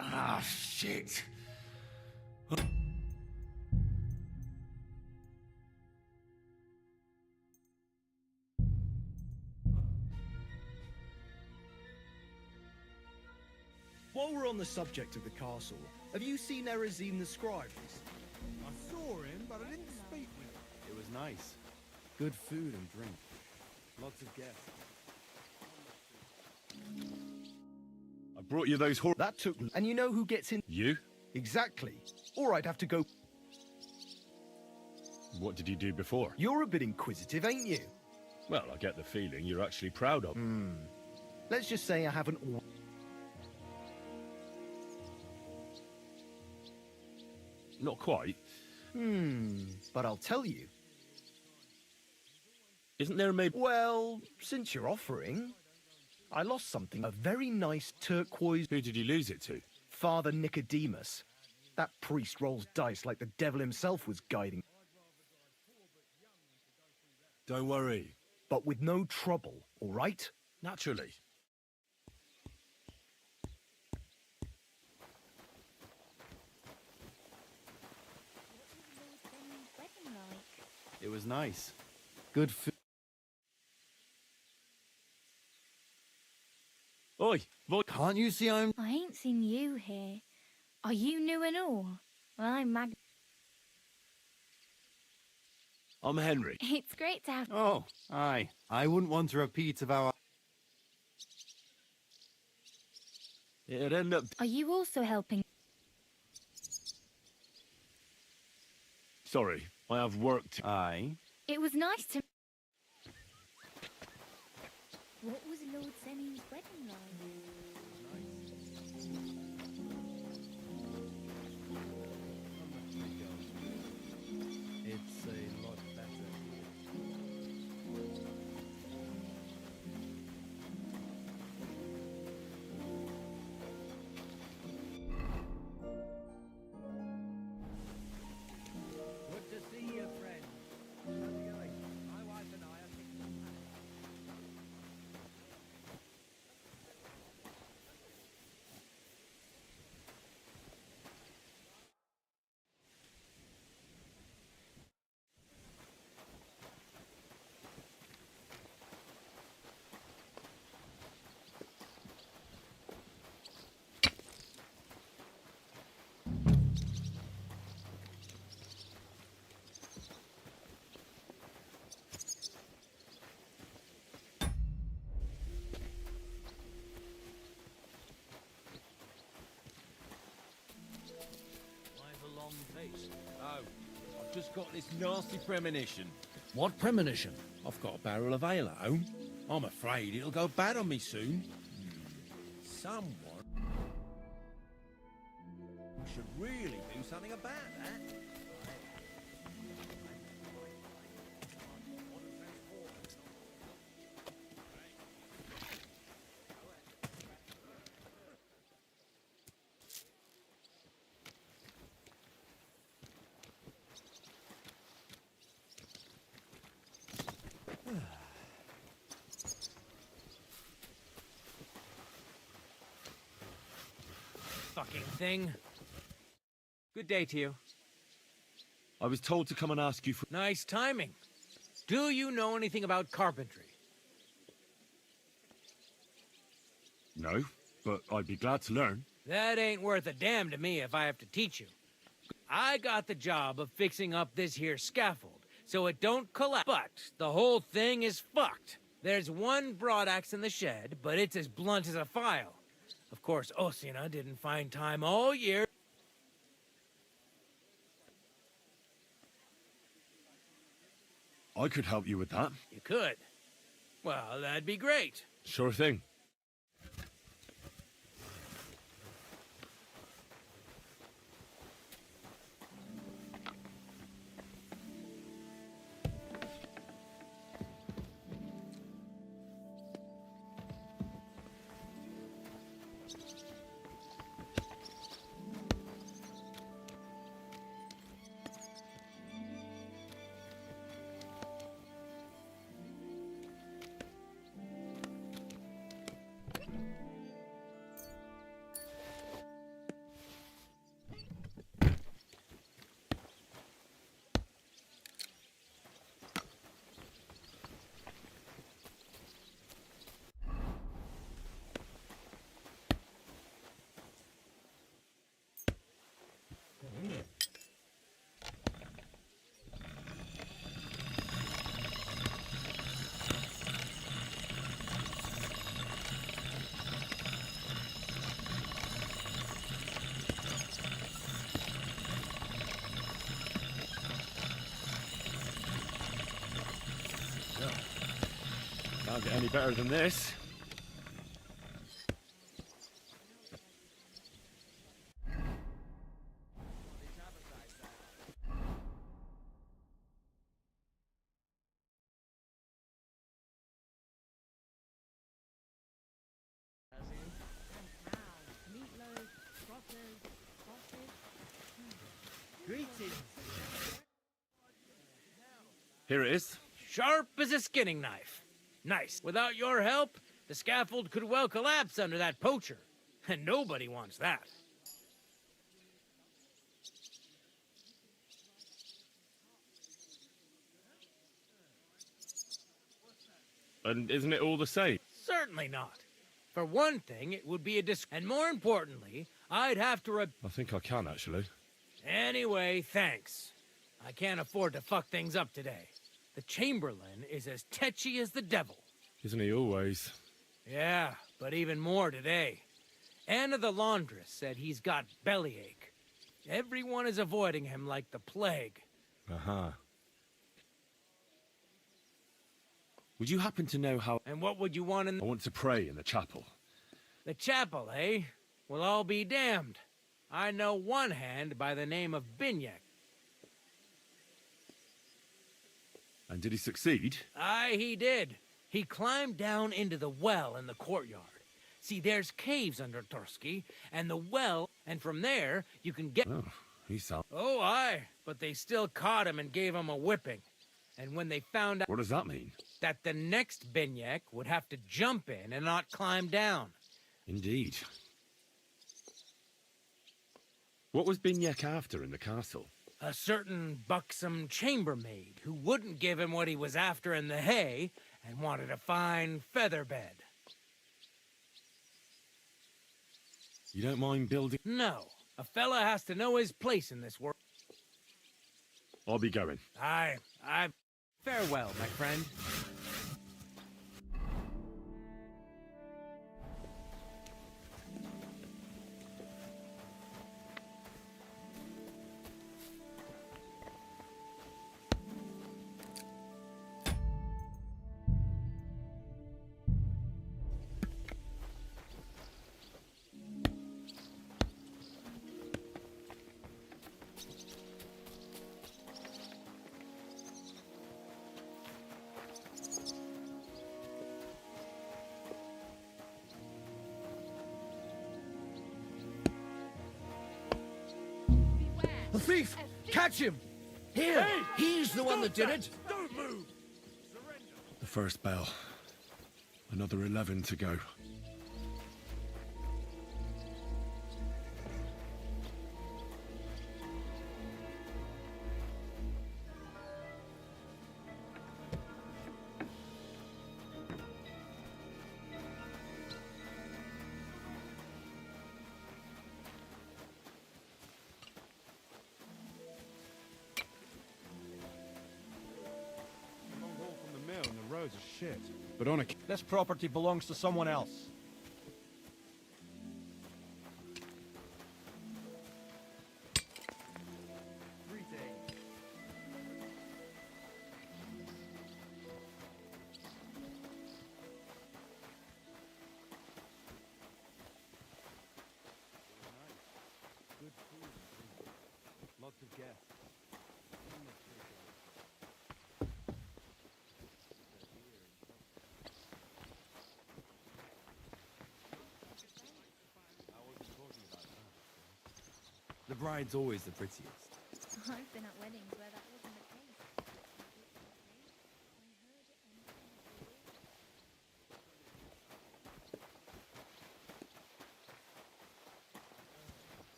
Ah, shit. While we're on the subject of the castle, have you seen Erazim the scribe? I saw him, but I didn't speak with him. It was nice. Good food and drink. Lots of guests. I brought you those horses. That took... And you know who gets in... You? Exactly. Or I'd have to go... What did you do before? You're a bit inquisitive, ain't you? Well, I get the feeling you're actually proud of. Let's just say I haven't... Not quite. But I'll tell you. Isn't there maybe... Well, since you're offering, I lost something. A very nice turquoise... Who did you lose it to? Father Nicodemus. That priest rolls dice like the devil himself was guiding. Don't worry. But with no trouble, all right? Naturally. It was nice. Good food. Oi, boy. Can't you see I'm... I ain't seen you here. Are you new and all? Well, I'm Mag... I'm Henry. It's great to have... Oh, aye. I wouldn't want a repeat of our... It'd end up... Are you also helping? Sorry, I have work to... Aye. It was nice to... What was Lord Semi's wedding like? It's a lot better. Good to see you, friend. How's it going? My wife and I are thinking of... A long face. Oh, I've just got this nasty premonition. What premonition? I've got a barrel of ale at home. I'm afraid it'll go bad on me soon. Someone should really do something about that. Fucking thing. Good day to you. I was told to come and ask you for... Nice timing. Do you know anything about carpentry? No, but I'd be glad to learn. That ain't worth a damn to me if I have to teach you. I got the job of fixing up this here scaffold, so it don't collapse. But the whole thing is fucked. There's one broadaxe in the shed, but it's as blunt as a file. Of course, Osina didn't find time all year. I could help you with that. You could. Well, that'd be great. Sure thing. Can't get any better than this. Here it is. Sharp as a skinning knife. Nice. Without your help, the scaffold could well collapse under that poacher. And nobody wants that. And isn't it all the same? Certainly not. For one thing, it would be a and more importantly, I'd have to I think I can, actually. Anyway, thanks. I can't afford to fuck things up today. The Chamberlain is as tetchy as the devil. Isn't he always? Yeah, but even more today. Anna the laundress said he's got bellyache. Everyone is avoiding him like the plague. Uh-huh. Would you happen to know how... And what would you want in I want to pray in the chapel. the chapel, eh? Well, I'll be damned. I know one hand by the name of Binyak. And did he succeed? Aye, he did. He climbed down into the well in the courtyard. See, there's caves under Torsky, and the well, and from there, you can get... Oh, he sounds... Oh, aye, but they still caught him and gave him a whipping. And when they found out What does that mean? that the next Binyak would have to jump in and not climb down. Indeed. What was Binyak after in the castle? A certain buxom chambermaid who wouldn't give him what he was after in the hay and wanted a fine feather bed. You don't mind building... No, a fella has to know his place in this world. I'll be going. Aye. Farewell, my friend. The thief! Catch him! Here! He's the one that did it! Don't move! The first bell. Another 11 to go. Long haul from the mill and the roads are shit. But on a... This property belongs to someone else. Good food and drink. Lots of guests. The bride's always the prettiest. I've been at weddings where that wasn't the case.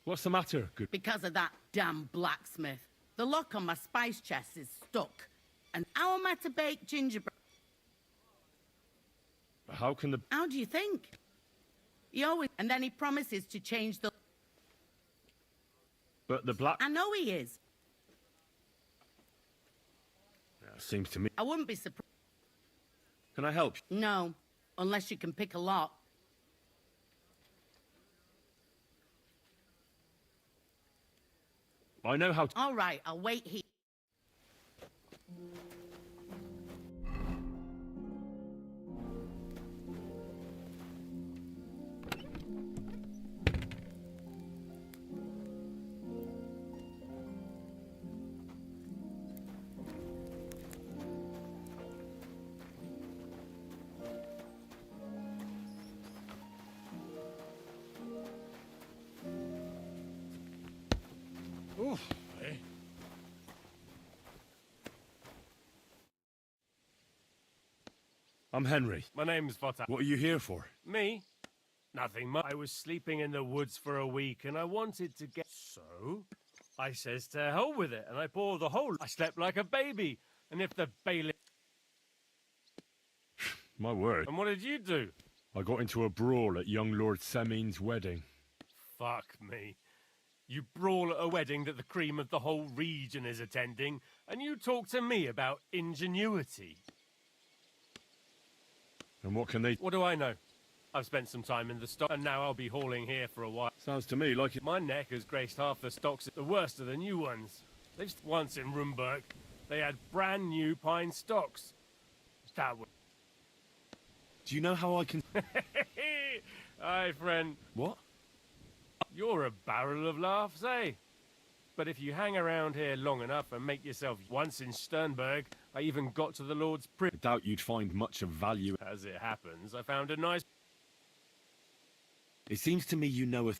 What's the matter? Good. Because of that damn blacksmith. The lock on my spice chest is stuck. And how am I to bake gingerbread? How can the... How do you think? He always... And then he promises to change the... But the black... I know he is. Seems to me... I wouldn't be surprised. Can I help you? No, unless you can pick a lock. I know how to... All right, I'll wait here. Oof, eh? I'm Henry. My name's Vota. What are you here for? Me? Nothing much. I was sleeping in the woods for a week and I wanted to get... So? I says to hell with it and I bore the whole... I slept like a baby. And if the bailiff... My word. And what did you do? I got into a brawl at young Lord Semin's wedding. Fuck me. You brawl at a wedding that the cream of the whole region is attending, and you talk to me about ingenuity. And what can they... What do I know? I've spent some time in the stock, and now I'll be hauling here for a while. Sounds to me like it... My neck has graced half the stocks, the worst of the new ones. They've once in Rumburg, they had brand new pine stocks. That was... Do you know how I can... Hi, friend. What? You're a barrel of laughs, eh? But if you hang around here long enough and make yourself... Once in Sternberg, I even got to the Lord's I doubt you'd find much of value. As it happens, I found a nice... It seems to me you know a...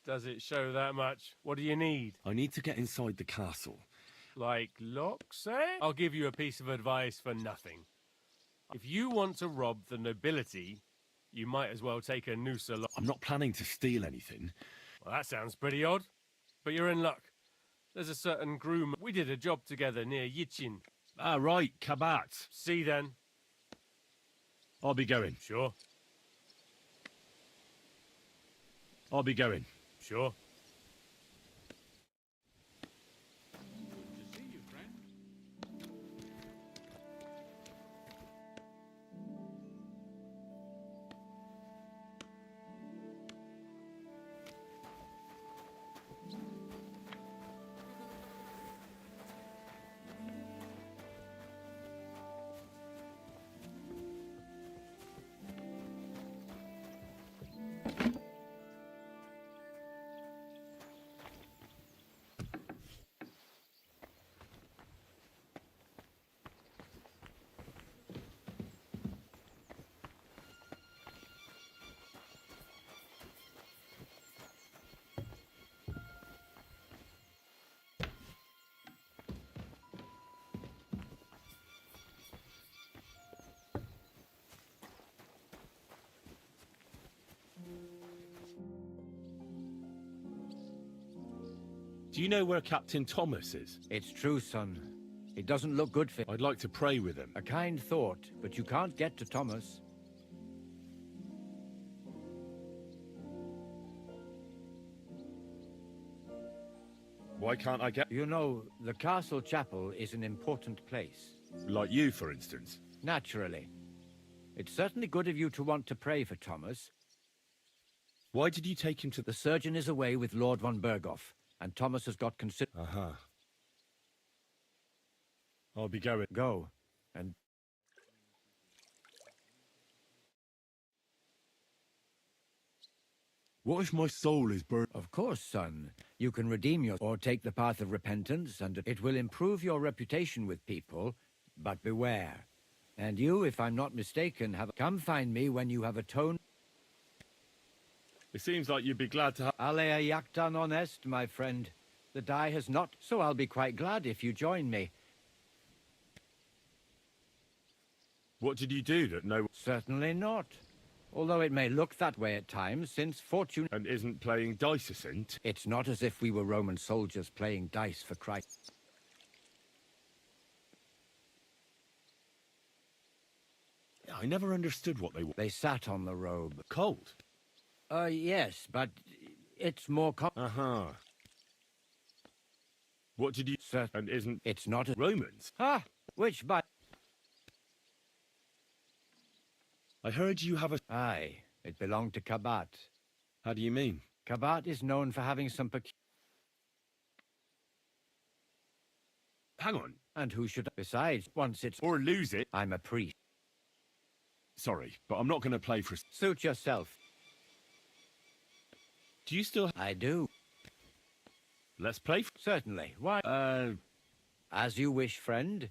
Does it show that much? What do you need? I need to get inside the castle. Like locks, eh? I'll give you a piece of advice for nothing. If you want to rob the nobility, you might as well take a noose along. I'm not planning to steal anything. Well, that sounds pretty odd. But you're in luck. There's a certain groom. We did a job together near Yichin. Ah, right, Kabat. See then. I'll be going. Sure. I'll be going. Sure. To see you, friend. Do you know where Captain Thomas is? It's true, son. It doesn't look good for... I'd like to pray with him. A kind thought, but you can't get to Thomas. Why can't I get... You know, the castle chapel is an important place. Like you, for instance. Naturally. It's certainly good of you to want to pray for Thomas. Why did you take him to The surgeon is away with Lord von Berghoff, and Thomas has got Aha. I'll be going. Go, and... What if my soul is burned? Of course, son. You can redeem your... or take the path of repentance, and it will improve your reputation with people, but beware. And you, if I'm not mistaken, have... Come find me when you have atoned... It seems like you'd be glad to have... Alea jacta non est, my friend. The die has not, so I'll be quite glad if you join me. What did you do that no... Certainly not. Although it may look that way at times, since fortune... And isn't playing dice a saint? It's not as if we were Roman soldiers playing dice for Christ. I never understood what they were. They sat on the robe. Cold? Yes, but it's more Uh-huh. What did you... Sir, And isn't... it's not a... Romans? Ah! Which by... I heard you have a... Aye, it belonged to Kabat. How do you mean? Kabat is known for having some Hang on. And who should... Besides, once it's... Or lose it. I'm a priest. Sorry, but I'm not going to play for... Suit yourself. Do you still... I do. Let's play for... Certainly. Why? As you wish, friend.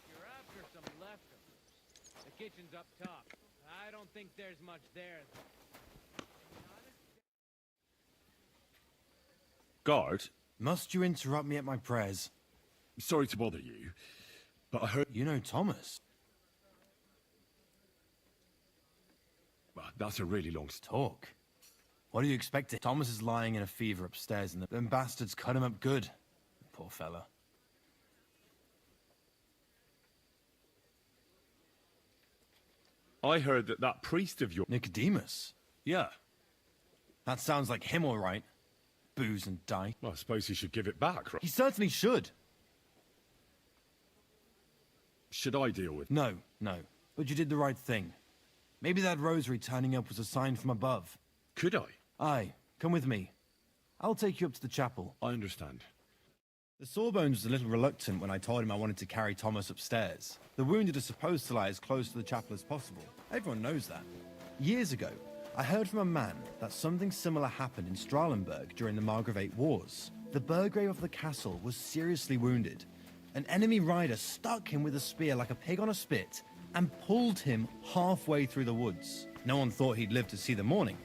You're after some leftovers. The kitchen's up top. I don't think there's much there. Guard, Must you interrupt me at my prayers? sorry to bother you, but I heard... You know Thomas. Well, that's a really long... Talk. What do you expect? Thomas is lying in a fever upstairs and them bastards cut him up good. Poor fella. I heard that that priest of yours... Nicodemus? Yeah. That sounds like him, all right. Booze and die. Well, I suppose he should give it back, right? He certainly should. Should I deal with... No, no. But you did the right thing. Maybe that rosary turning up was a sign from above. Could I? Aye, come with me. I'll take you up to the chapel. I understand. The Sawbones was a little reluctant when I told him I wanted to carry Thomas upstairs. The wounded are supposed to lie as close to the chapel as possible. Everyone knows that. Years ago, I heard from a man that something similar happened in Strahlenberg during the Margravate Wars. The Burgrave of the castle was seriously wounded. An enemy rider stuck him with a spear like a pig on a spit and pulled him halfway through the woods. No one thought he'd live to see the morning.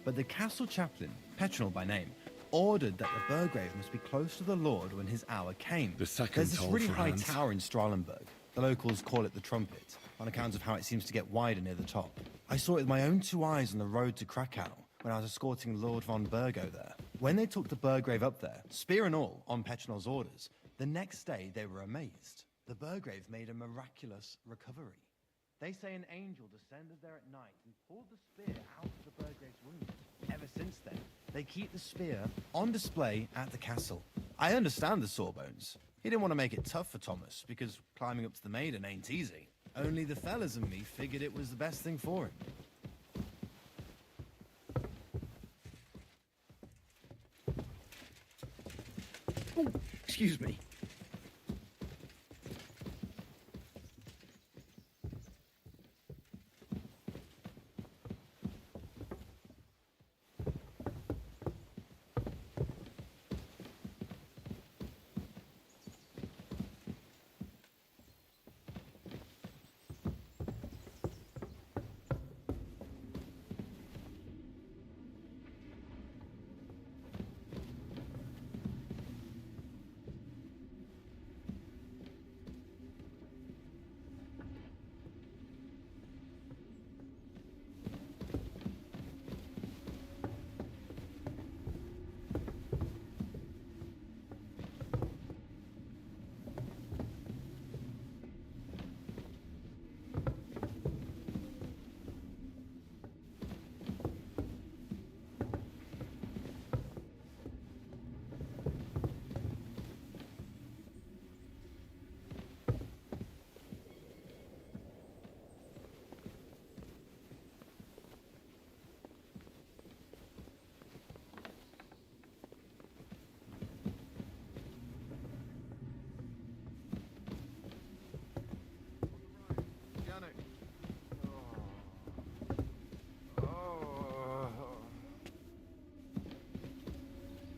But the castle chaplain, Petronel by name, ordered that the Burgrave must be close to the Lord when his hour came. The second There's this toll really for high hands. tower in Strahlenberg. The locals call it the Trumpet, on account of how it seems to get wider near the top. I saw it with my own 2 eyes on the road to Krakow when I was escorting Lord von Burgo there. When they took the Burgrave up there, spear and all, on Petronel's orders, the next day they were amazed. The Burgrave made a miraculous recovery. They say an angel descended there at night and pulled the spear out of the Burgrave's wound. Ever since then, they keep the spear on display at the castle. I understand the Sawbones. He didn't want to make it tough for Thomas, because climbing up to the maiden ain't easy. Only the fellas and me figured it was the best thing for him. Oh, excuse me.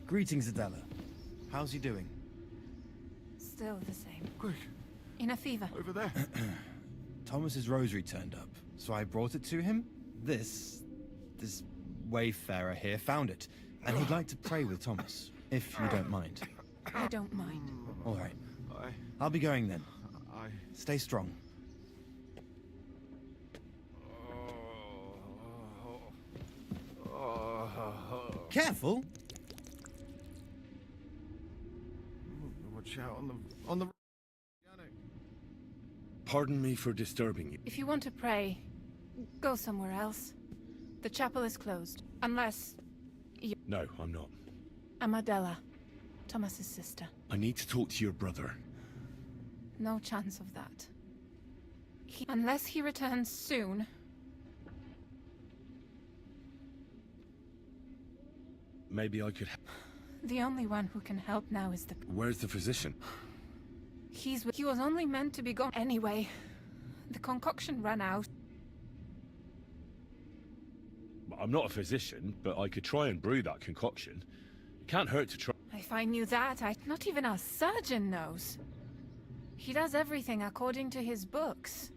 Greetings, Adela. How's he doing? Still the same. Quick, In a fever. over there. Thomas's rosary turned up, so I brought it to him. This wayfarer here found it, and he'd like to pray with Thomas, if you don't mind. I don't mind. All right. I'll be going then. Stay strong. Careful! Watch out on the. Pardon me for disturbing you. If you want to pray, go somewhere else. The chapel is closed. Unless... No, I'm not. I'm Adela, Thomas's sister. I need to talk to your brother. No chance of that. Unless he returns soon. Maybe I could... The only one who can help now is the... Where's the physician? He was only meant to be gone anyway. The concoction ran out. I'm not a physician, but I could try and brew that concoction. It can't hurt to try. If I knew that, not even our surgeon knows. He does everything according to his books.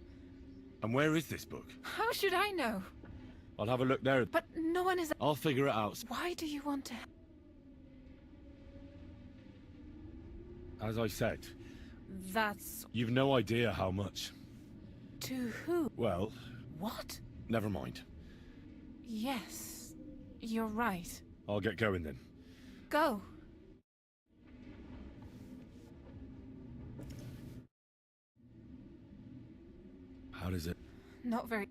And where is this book? How should I know? I'll have a look there. But no one is... I'll figure it out. Why do you want to... As I said, That's... you've no idea how much. To who? Well... What? Never mind. Yes, you're right. I'll get going then. Go. How does it... Not very...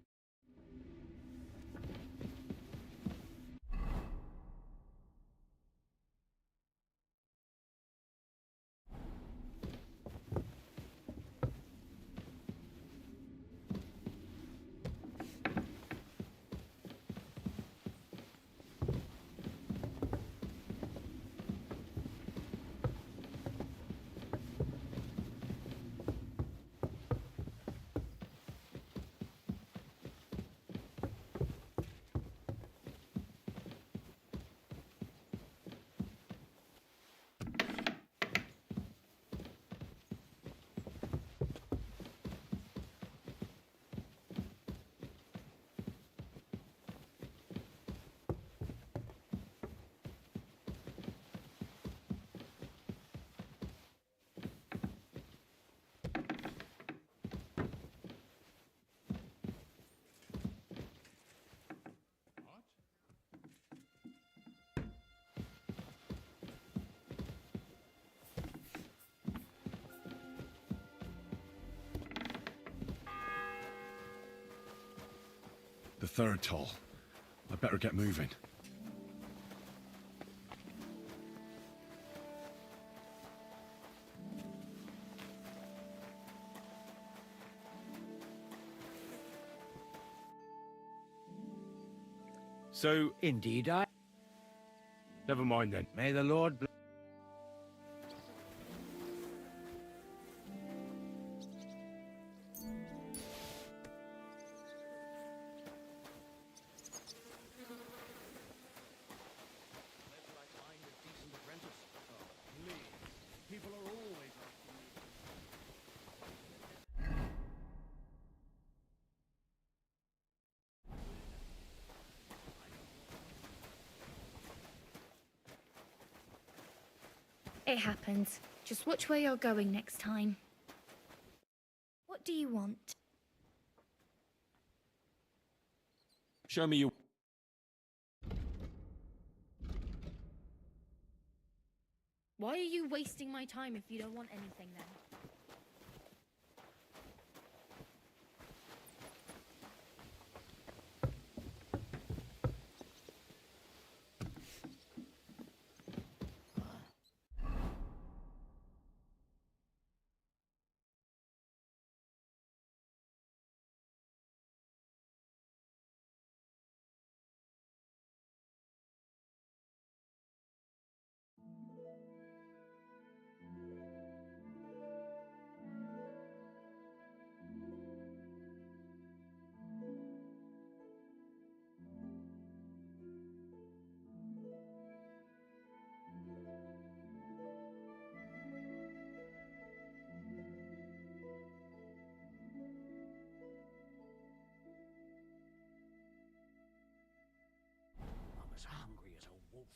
The third toll. I better get moving. So... Indeed, I... Never mind then. May the Lord bless... It happens. Just watch where you're going next time. What do you want? Show me you... Why are you wasting my time if you don't want anything then? I'm as hungry as a wolf.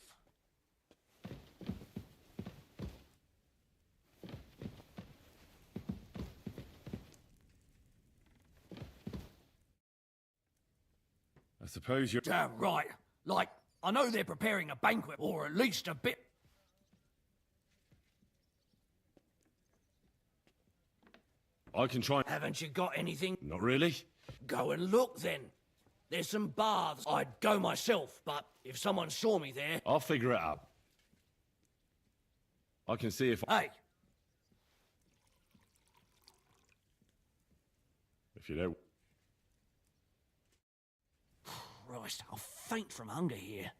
I suppose you're... Damn right. Like, I know they're preparing a banquet, or at least a bit. I can try. Haven't you got anything? Not really. Go and look then. There's some baths. I'd go myself, but if someone saw me there... I'll figure it out. I can see if... Hey! If you don't... Christ, I'll faint from hunger here.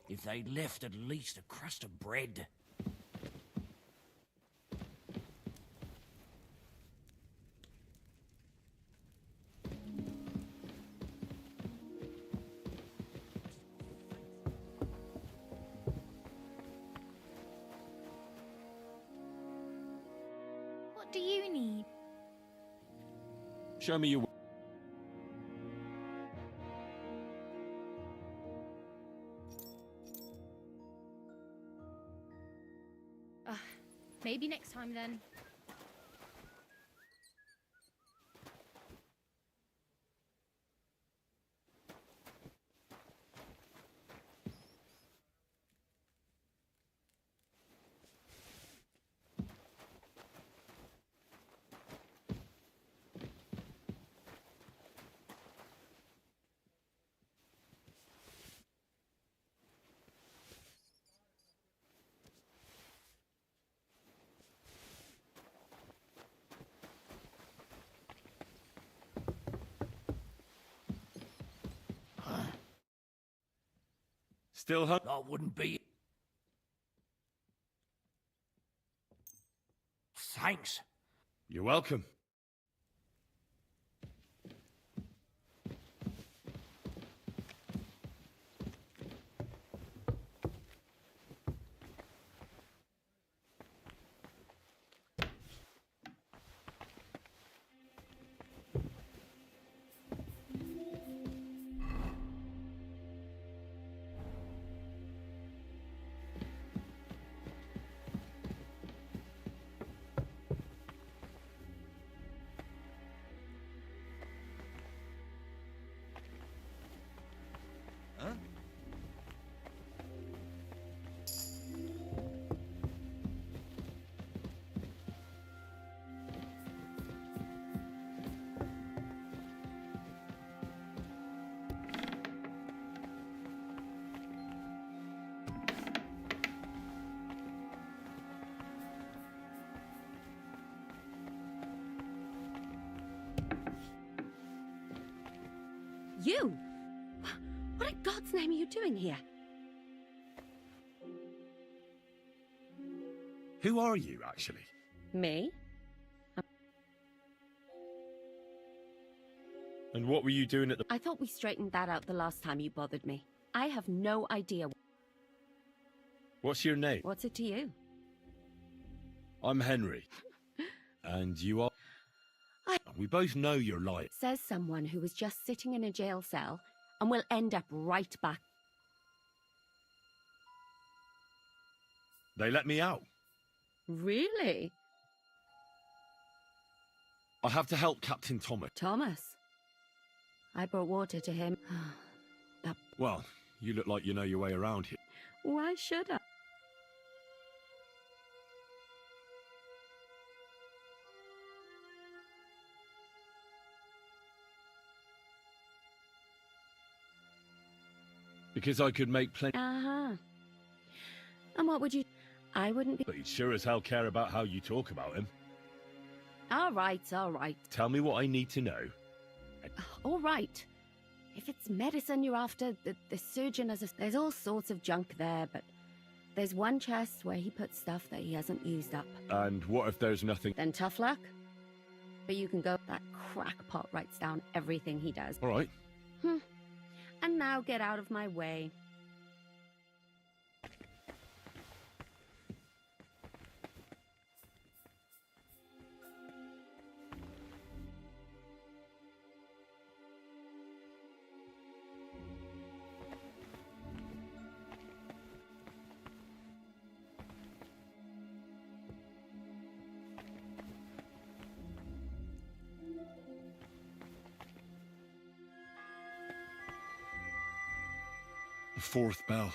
If they'd left at least a crust of bread. What do you need? Show me your... Maybe next time then. Still hungry? I wouldn't be... Thanks. You're welcome. You? What in God's name are you doing here? Who are you, actually? Me? And what were you doing at the... I thought we straightened that out the last time you bothered me. I have no idea. What's your name? What's it to you? I'm Henry. And you are... We both know you're lying. Says someone who was just sitting in a jail cell and will end up right back. They let me out. Really? I have to help Captain Thomas. Thomas? I brought water to him. Well, you look like you know your way around here. Why should I? Because I could make plenty... Uh-huh. And what would you... I wouldn't be... But he'd sure as hell care about how you talk about him. All right, all right. Tell me what I need to know. All right. If it's medicine you're after, the surgeon has a... There's all sorts of junk there, but... There's one chest where he puts stuff that he hasn't used up. And what if there's nothing... Then tough luck. But you can go... That crackpot writes down everything he does. All right. And now get out of my way. The fourth bell.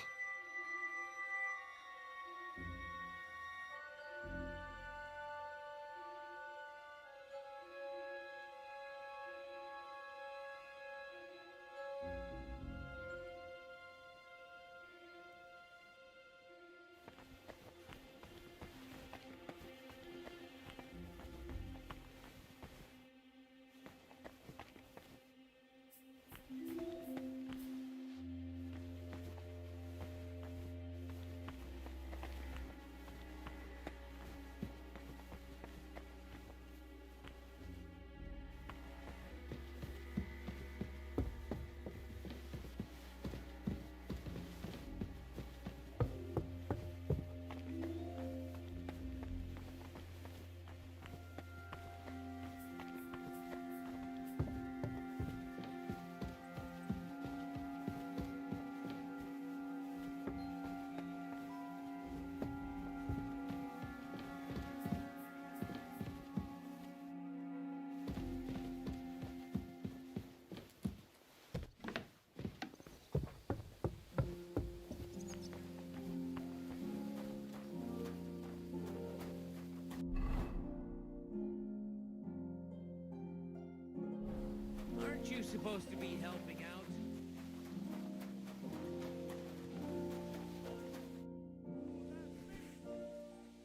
Aren't you supposed to be helping out?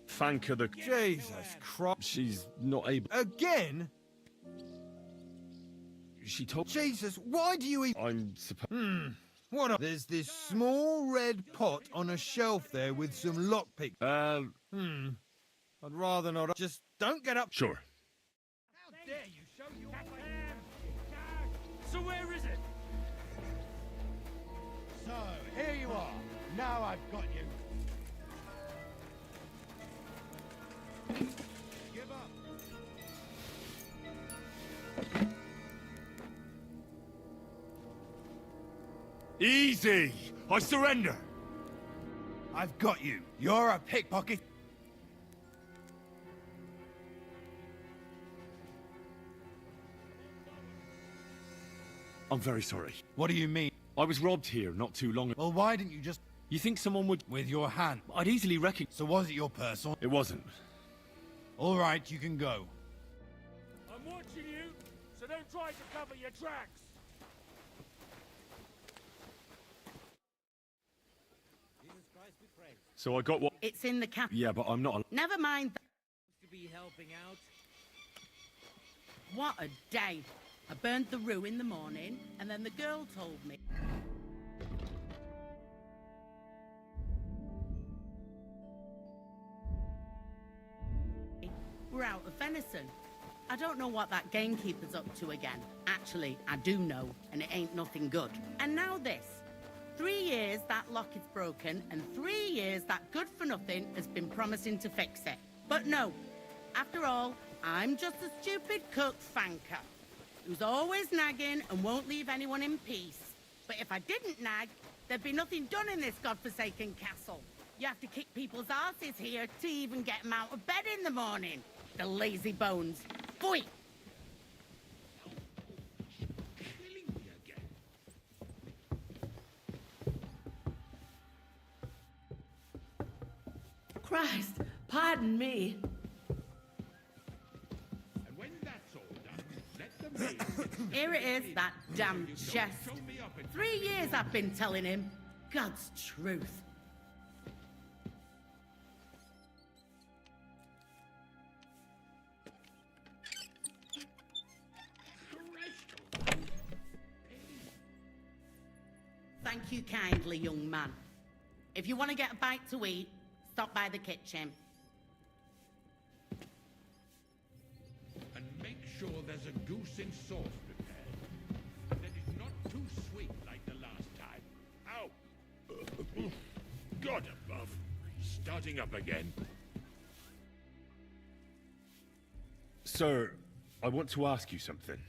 Thank her the... Jesus Christ. She's not able... Again? She told... Jesus, why do you even... I'm supposed... What a... There's this small red pot on a shelf there with some lockpick. I'd rather not... Just don't get up... Sure. How dare you show your hand? So where is it? So, here you are. Now I've got you. Give up. Easy! I surrender! I've got you. You're a pickpocket. I'm very sorry. What do you mean? I was robbed here not too long ago. Well, why didn't you just... You think someone would... With your hand. I'd easily recognize... So was it your purse or... It wasn't. All right, you can go. I'm watching you, so don't try to cover your tracks. So I got what... It's in the cap. Yeah, but I'm not... Never mind. To be helping out? What a day. I burned the roo in the morning, and then the girl told me. We're out of venison. I don't know what that gamekeeper's up to again. Actually, I do know, and it ain't nothing good. And now this. 3 years that lock is broken, and 3 years that good-for-nothing has been promising to fix it. But no. After all, I'm just a stupid cook fanker who's always nagging and won't leave anyone in peace. But if I didn't nag, there'd be nothing done in this godforsaken castle. You have to kick people's asses here to even get them out of bed in the morning. The lazy bones. Pfui! Christ, pardon me. And when that's all done, let the maid... Here it is, that damn chest. 3 years I've been telling him. God's truth. Thank you kindly, young man. If you want to get a bite to eat, stop by the kitchen. And make sure there's a goose in sauce prepared. And that it's not too sweet like the last time. Ow! God above. Starting up again. Sir, I want to ask you something.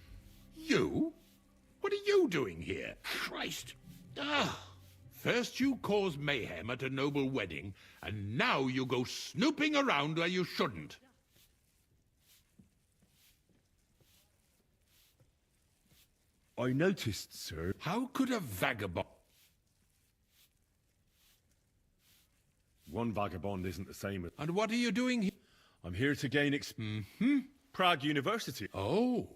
You? What are you doing here? Christ! Ah! First you cause mayhem at a noble wedding, and now you go snooping around where you shouldn't. I noticed, sir. How could a vagabond... One vagabond isn't the same as... And what are you doing here? I'm here to gain Prague University. Oh.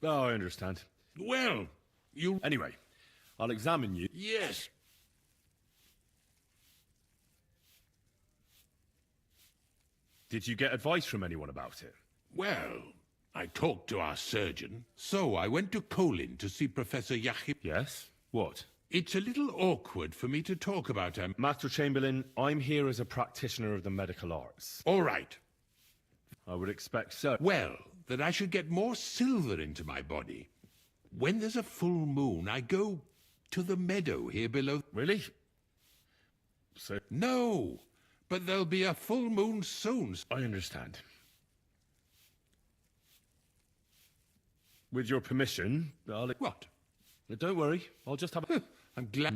Oh, I understand. Well, you... Anyway, I'll examine you. Yes. Did you get advice from anyone about it? Well, I talked to our surgeon, so I went to Colin to see Professor Yachim. Yes? What? It's a little awkward for me to talk about him. Master Chamberlain, I'm here as a practitioner of the medical arts. All right. I would expect so. Well, that I should get more silver into my body. When there's a full moon, I go to the meadow here below. Really? So... No, but there'll be a full moon soon. I understand. With your permission, I'll... What? Don't worry, I'll just have a... I'm glad...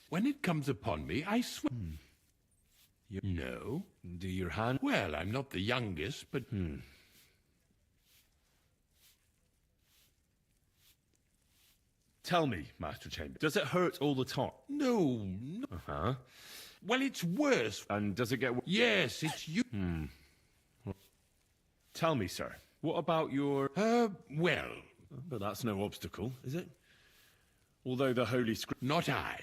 When it comes upon me, I swear... You know? Do your hand... Well, I'm not the youngest, but... Tell me, Master Chamberlain, does it hurt all the time? No. Uh-huh. Well, it's worse. And does it get... Yes, it's you... Tell me, sir, what about your... well... But that's no obstacle, is it? Although the Holy Script... Not I.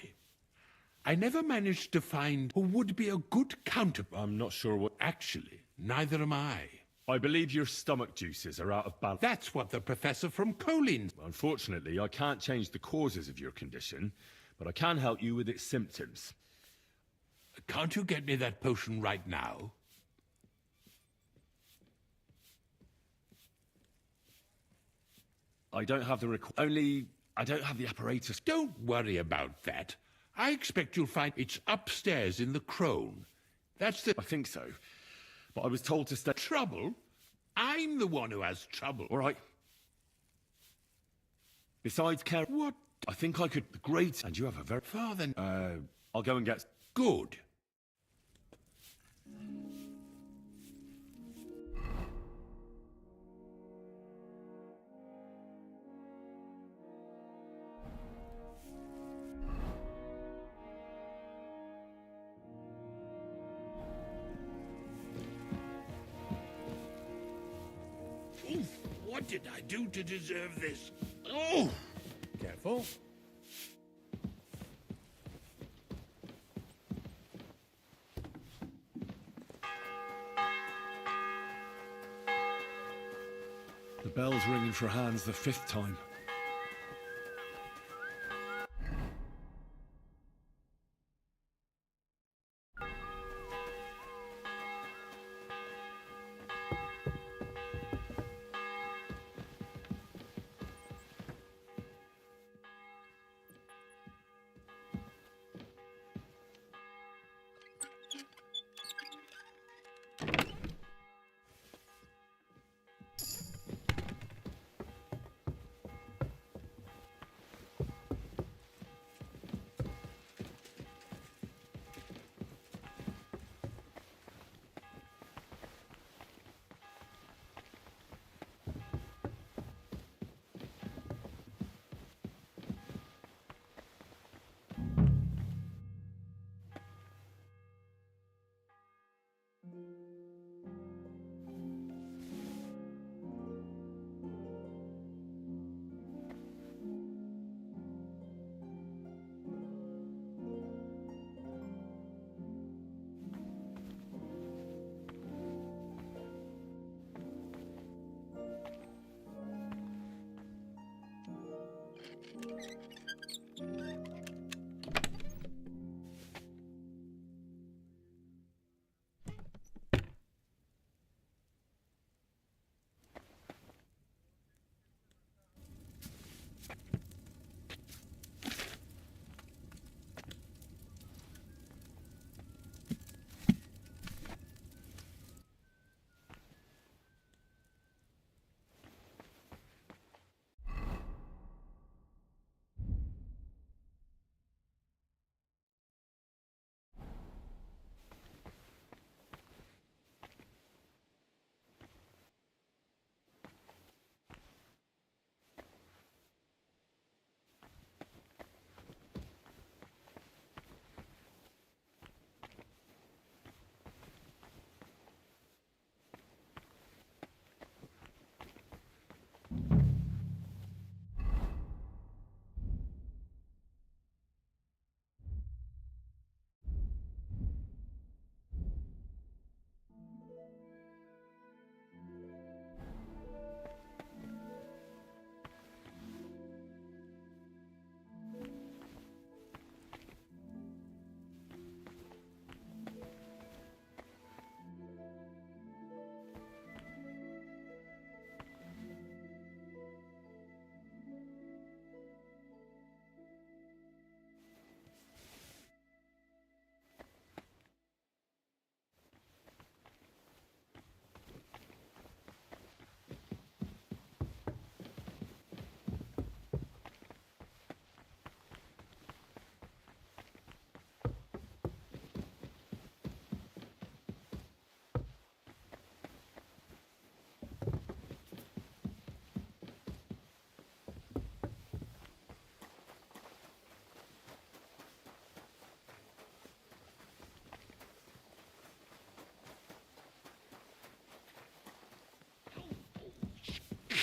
I never managed to find who would be a good counter... I'm not sure what... Actually, neither am I. I believe your stomach juices are out of balance. That's what the professor from Colin... Unfortunately, I can't change the causes of your condition, but I can help you with its symptoms. Can't you get me that potion right now? I don't have the I don't have the apparatus. Don't worry about that. I expect you'll find it's upstairs in the crone. That's the... I think so. But I was told to stay... Trouble? I'm the one who has trouble. All right. Besides, care... What? I think I could... Great. And you have a very... Far then... I'll go and get... Good. What did I do to deserve this? Oh! Careful. The bell's ringing for hands the 5th time.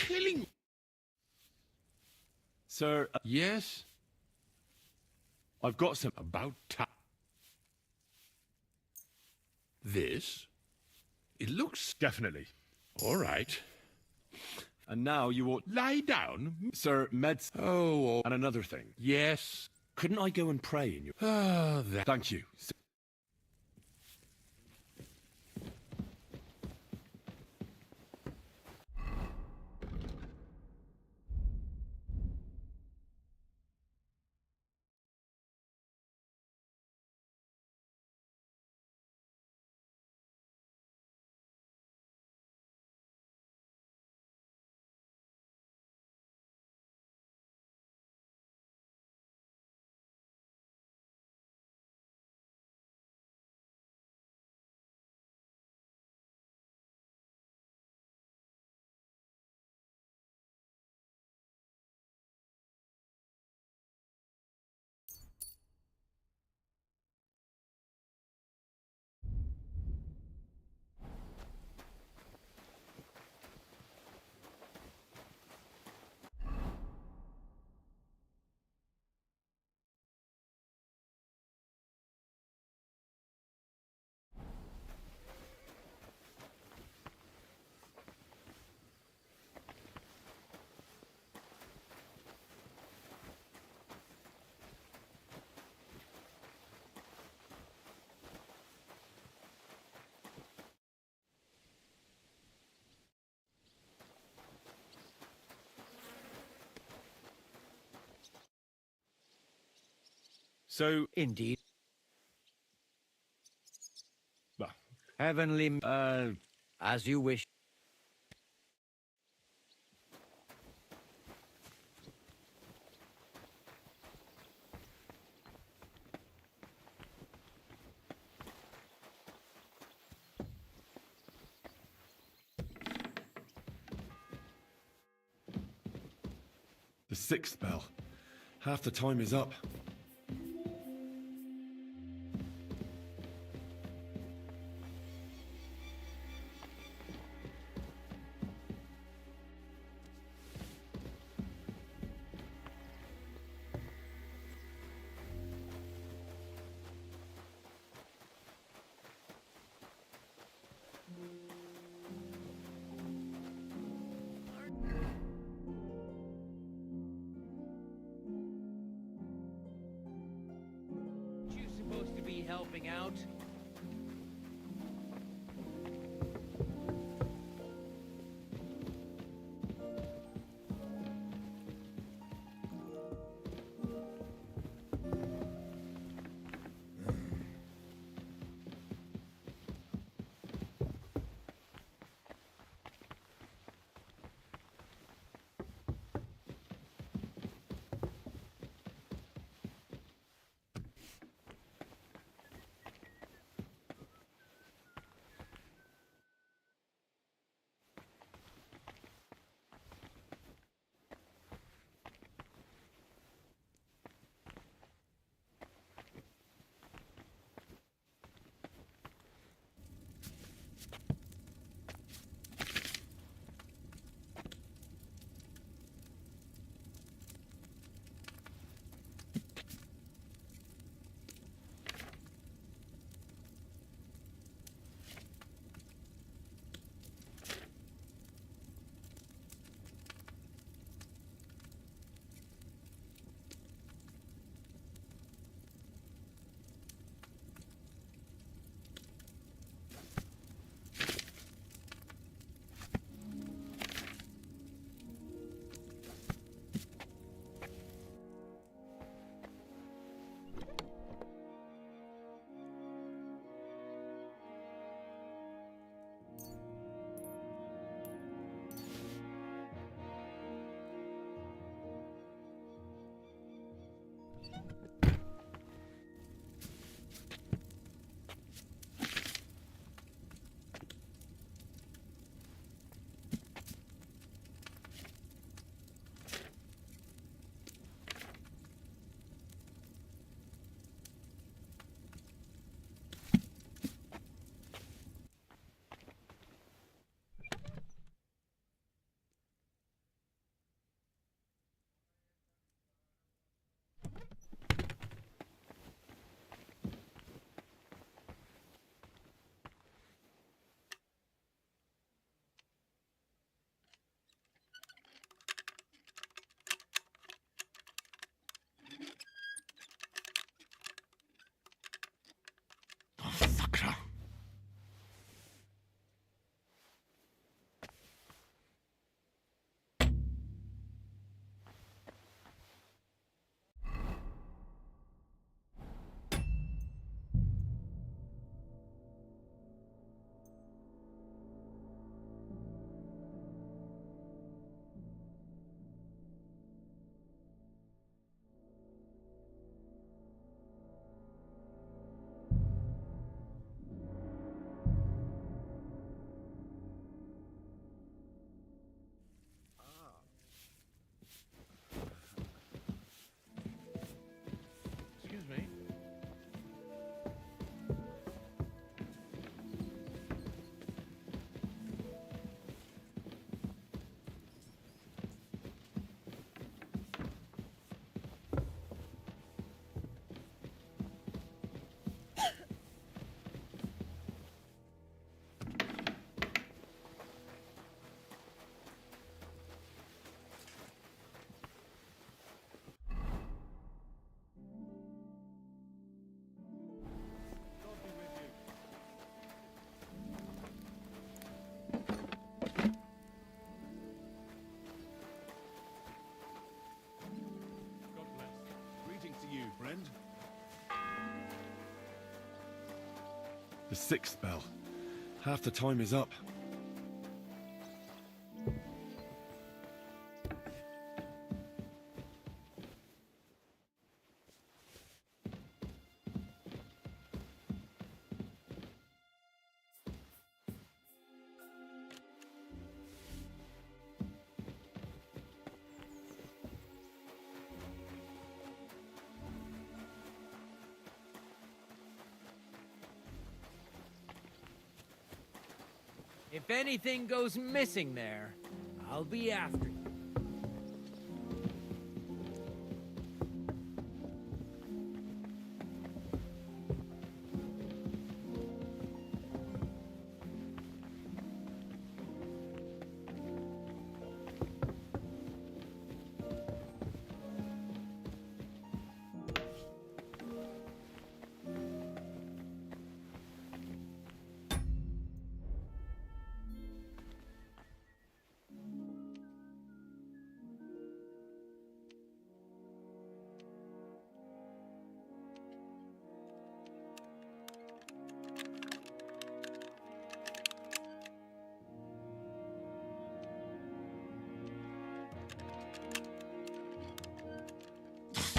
killing. Sir, yes? I've got some about this? It looks definitely. All right. And now you ought lie down, Sir Meds. Oh, and another thing. Yes. Couldn't I go and pray in your... Ah, thank you. So... Indeed. Well, Heavenly... as you wish. the sixth bell. Half the time is up. You supposed to be helping out? friend. The sixth bell. Half the time is up. If anything goes missing there, I'll be after you.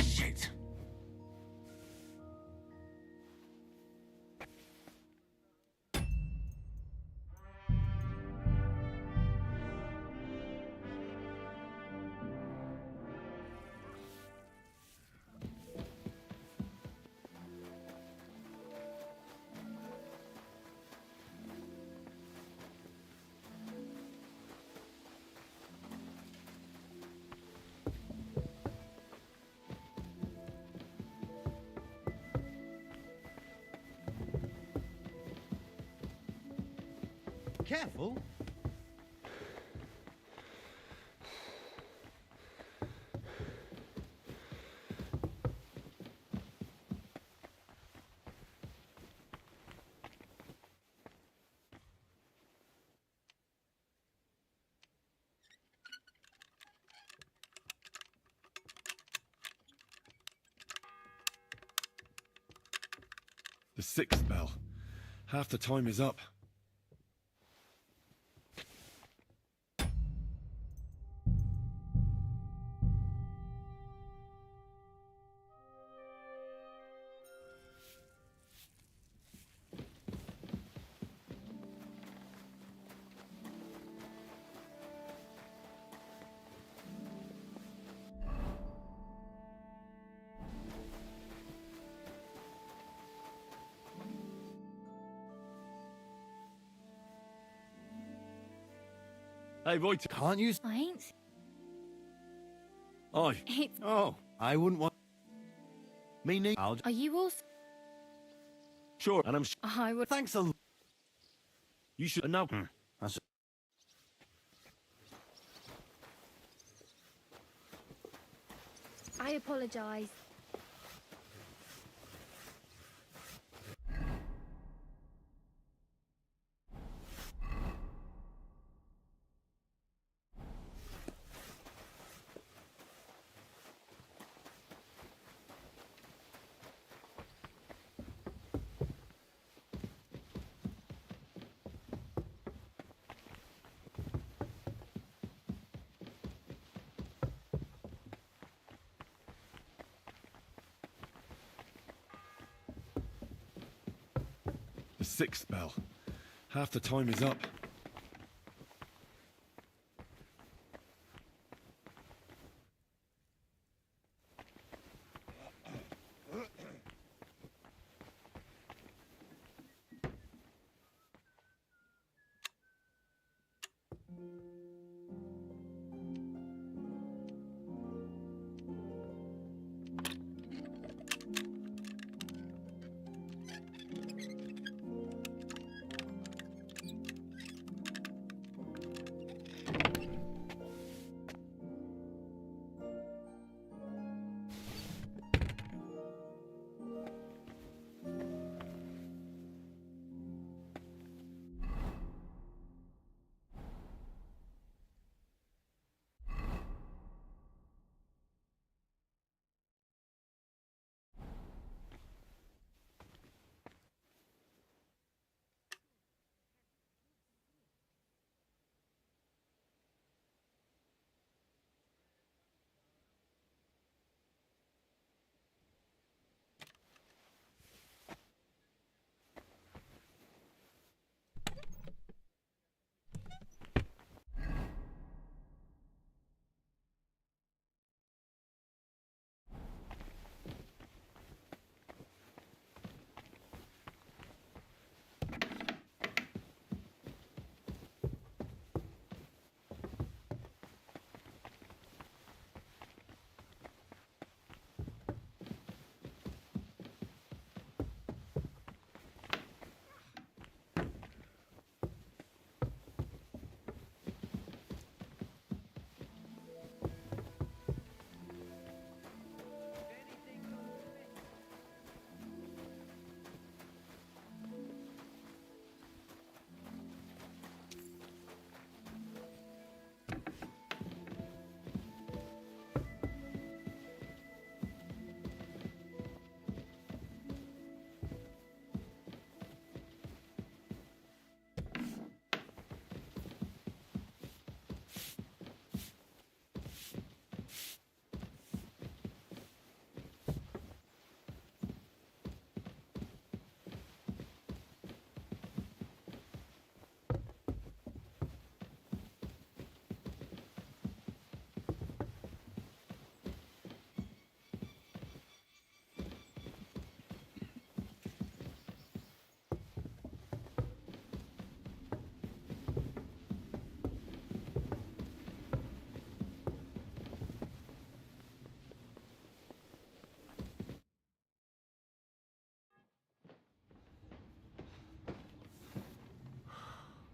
Shit! Careful. The sixth bell. Half the time is up. Hey, boy, Can't you? I ain't. Oh. It's... Oh, I wouldn't want. Me neither. Are you also... Sure, and I'm. I would... Thanks a lot. you should know. That's. I apologise. The sixth bell. Half the time is up.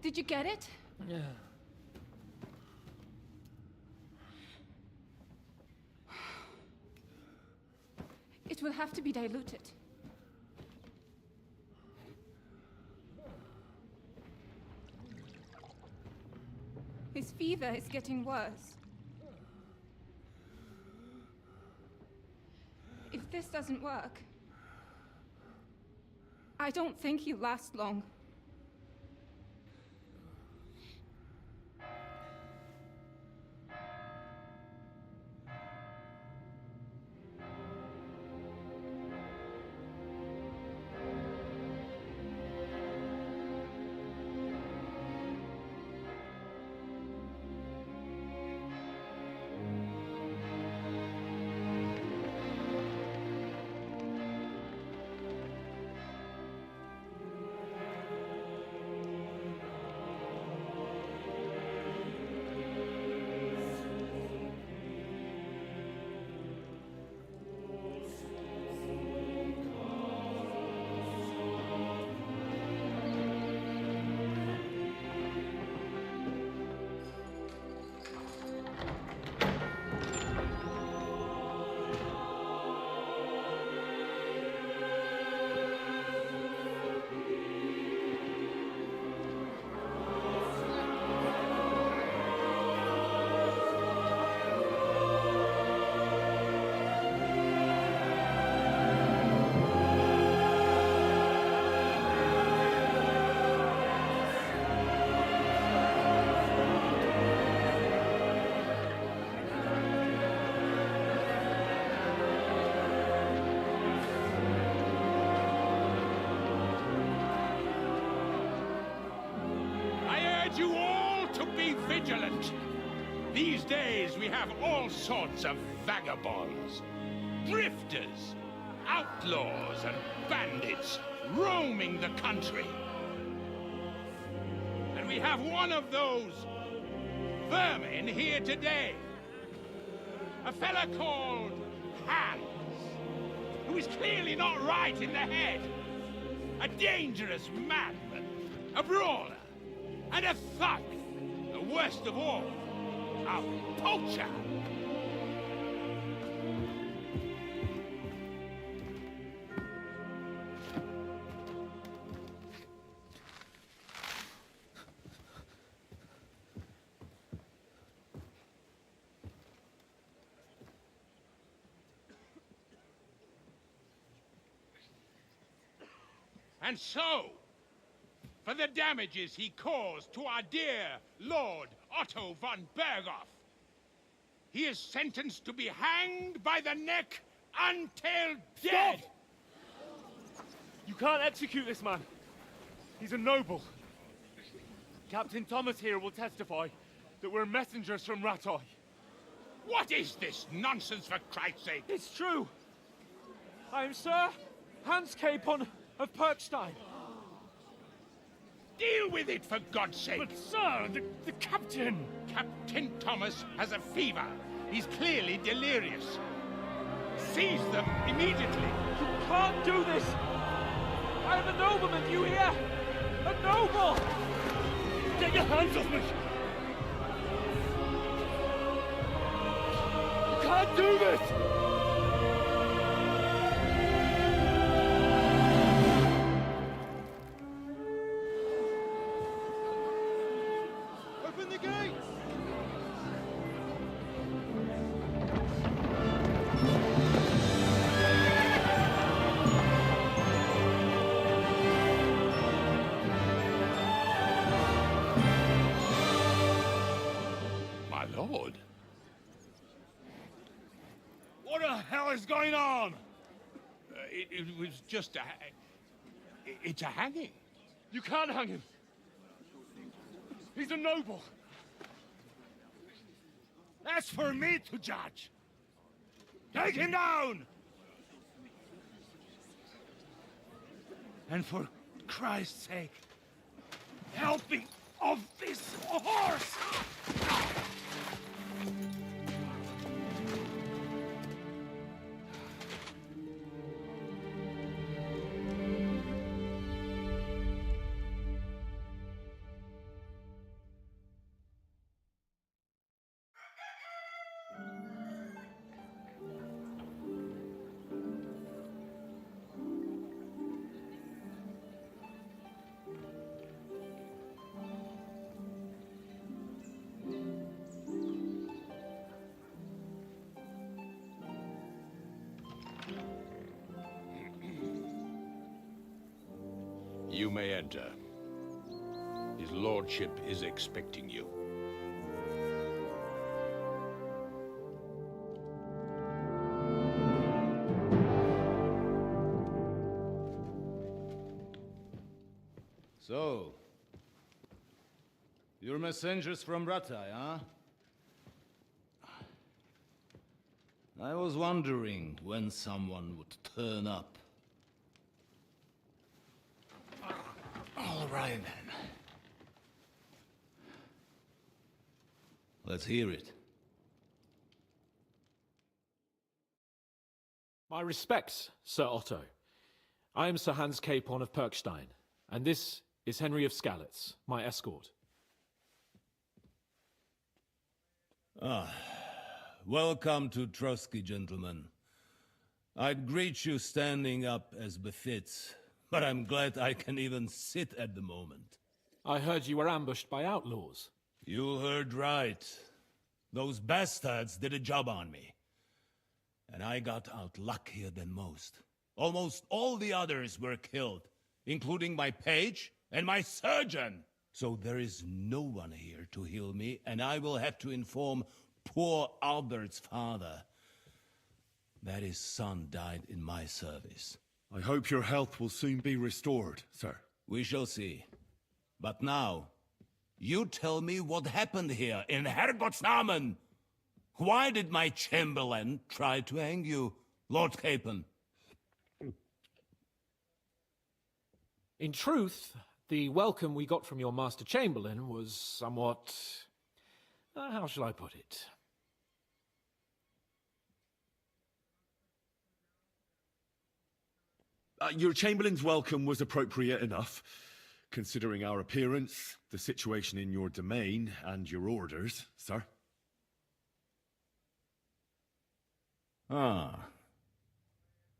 Did you get it? Yeah. It will have to be diluted. His fever is getting worse. If this doesn't work, I don't think he'll last long. You all to be vigilant. These days we have all sorts of vagabonds, drifters, outlaws and bandits roaming the country. And we have one of those vermin here today. A fella called Hans, who is clearly not right in the head. A dangerous madman, a brawler, and a thug, the worst of all, a poacher. And so, for the damages he caused to our dear Lord Otto von Berghoff, he is sentenced to be hanged by the neck until dead. Stop! You can't execute this man. He's a noble. Captain Thomas here will testify that we're messengers from Ratoi. What is this nonsense, for Christ's sake? It's true. I am Sir Hans Capon of Perkstein. Deal with it, for God's sake! But, sir, the captain... Captain Thomas has a fever. He's clearly delirious. Seize them immediately. You can't do this! I am a nobleman, do you hear? A noble! Get your hands off me! You can't do this! Open the gates! My lord. What the hell is going on? It was just a... It's a hanging. You can't hang him. He's a noble. That's for me to judge. Take him down! And for Christ's sake, help me off this horse! You may enter. His lordship is expecting you. So, you're messengers from Ratai, huh? I was wondering when someone would turn up. All right, then. Let's hear it. My respects, Sir Otto. I am Sir Hans Capon of Perkstein, and this is Henry of Skalitz, my escort. Welcome to Trotsky, gentlemen. I'd greet you standing up as befits, but I'm glad I can even sit at the moment. I heard you were ambushed by outlaws. You heard right. Those bastards did a job on me. And I got out luckier than most. Almost all the others were killed, including my page and my surgeon. So there is no one here to heal me, and I will have to inform poor Albert's father that his son died in my service. I hope your health will soon be restored, sir. We shall see. But now, you tell me what happened here in Herrgottsnamen. Why did my chamberlain try to hang you, Lord Capon? In truth, the welcome we got from your Master Chamberlain was somewhat... how shall I put it? Your Chamberlain's welcome was appropriate enough, considering our appearance, the situation in your domain, and your orders, sir. I